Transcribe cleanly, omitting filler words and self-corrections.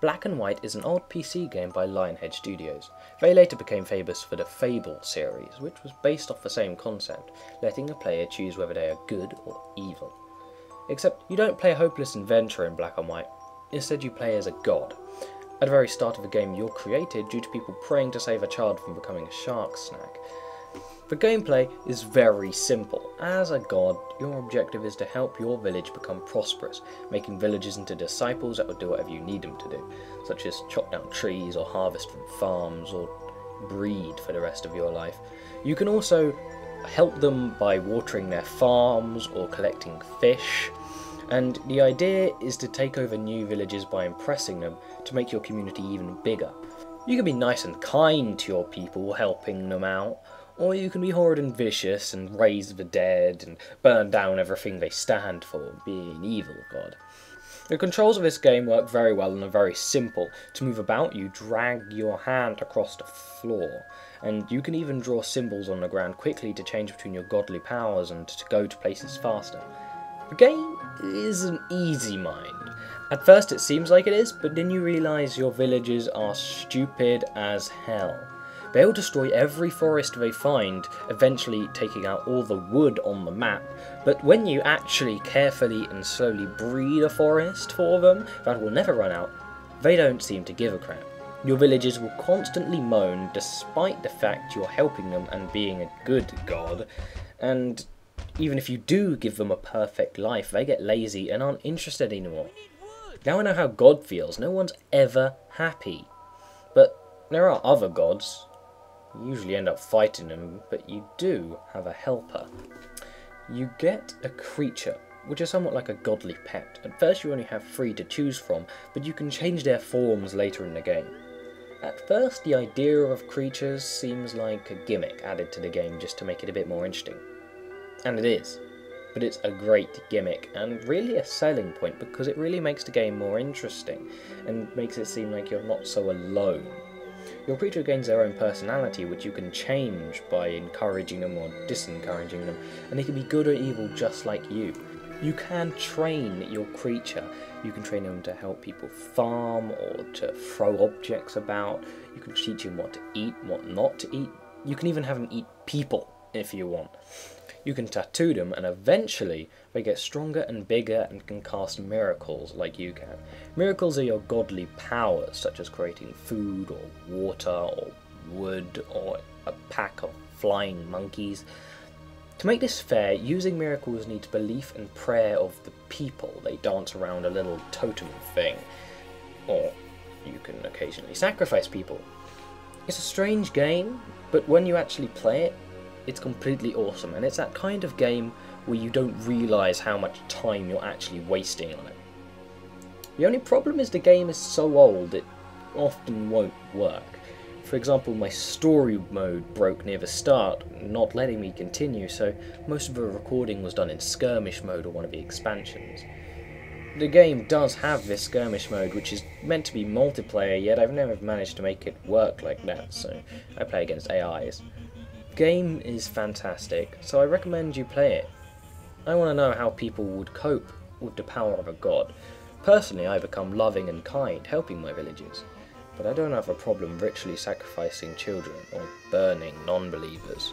Black and White is an old PC game by Lionhead Studios. They later became famous for the Fable series, which was based off the same concept, letting a player choose whether they are good or evil. Except you don't play a hopeless adventurer in Black and White, instead you play as a god. At the very start of the game you're created due to people praying to save a child from becoming a shark snack. The gameplay is very simple. As a god, your objective is to help your village become prosperous, making villagers into disciples that will do whatever you need them to do, such as chop down trees or harvest from farms or breed for the rest of your life. You can also help them by watering their farms or collecting fish, and the idea is to take over new villages by impressing them to make your community even bigger. You can be nice and kind to your people, helping them out, or you can be horrid and vicious and raise the dead and burn down everything they stand for, being an evil god. The controls of this game work very well and are very simple. To move about, you drag your hand across the floor, and you can even draw symbols on the ground quickly to change between your godly powers and to go to places faster. The game is an easy mind. At first it seems like it is, but then you realise your villagers are stupid as hell. They'll destroy every forest they find, eventually taking out all the wood on the map, but when you actually carefully and slowly breed a forest for them that will never run out, they don't seem to give a crap. Your villagers will constantly moan despite the fact you're helping them and being a good god, and even if you do give them a perfect life, they get lazy and aren't interested anymore. Now I know how God feels, no one's ever happy. But there are other gods. You usually end up fighting them, but you do have a helper. You get a creature, which is somewhat like a godly pet. At first you only have 3 to choose from, but you can change their forms later in the game. At first the idea of creatures seems like a gimmick added to the game just to make it a bit more interesting. And it is. But it's a great gimmick, and really a selling point, because it really makes the game more interesting, and makes it seem like you're not so alone. Your creature gains their own personality, which you can change by encouraging them or disencouraging them, and they can be good or evil just like you. You can train your creature. You can train them to help people farm, or to throw objects about. You can teach them what to eat, what not to eat. You can even have them eat people, if you want. You can tattoo them, and eventually they get stronger and bigger and can cast miracles like you can. Miracles are your godly powers, such as creating food or water or wood or a pack of flying monkeys. To make this fair, using miracles needs belief and prayer of the people. They dance around a little totem thing, or you can occasionally sacrifice people. It's a strange game, but when you actually play it, it's completely awesome, and it's that kind of game where you don't realise how much time you're actually wasting on it. The only problem is the game is so old it often won't work. For example, my story mode broke near the start, not letting me continue, so most of the recording was done in skirmish mode or one of the expansions. The game does have this skirmish mode, which is meant to be multiplayer, yet I've never managed to make it work like that, so I play against AIs. Game is fantastic, so I recommend you play it. I want to know how people would cope with the power of a god. Personally, I become loving and kind, helping my villagers, but I don't have a problem ritually sacrificing children or burning non-believers.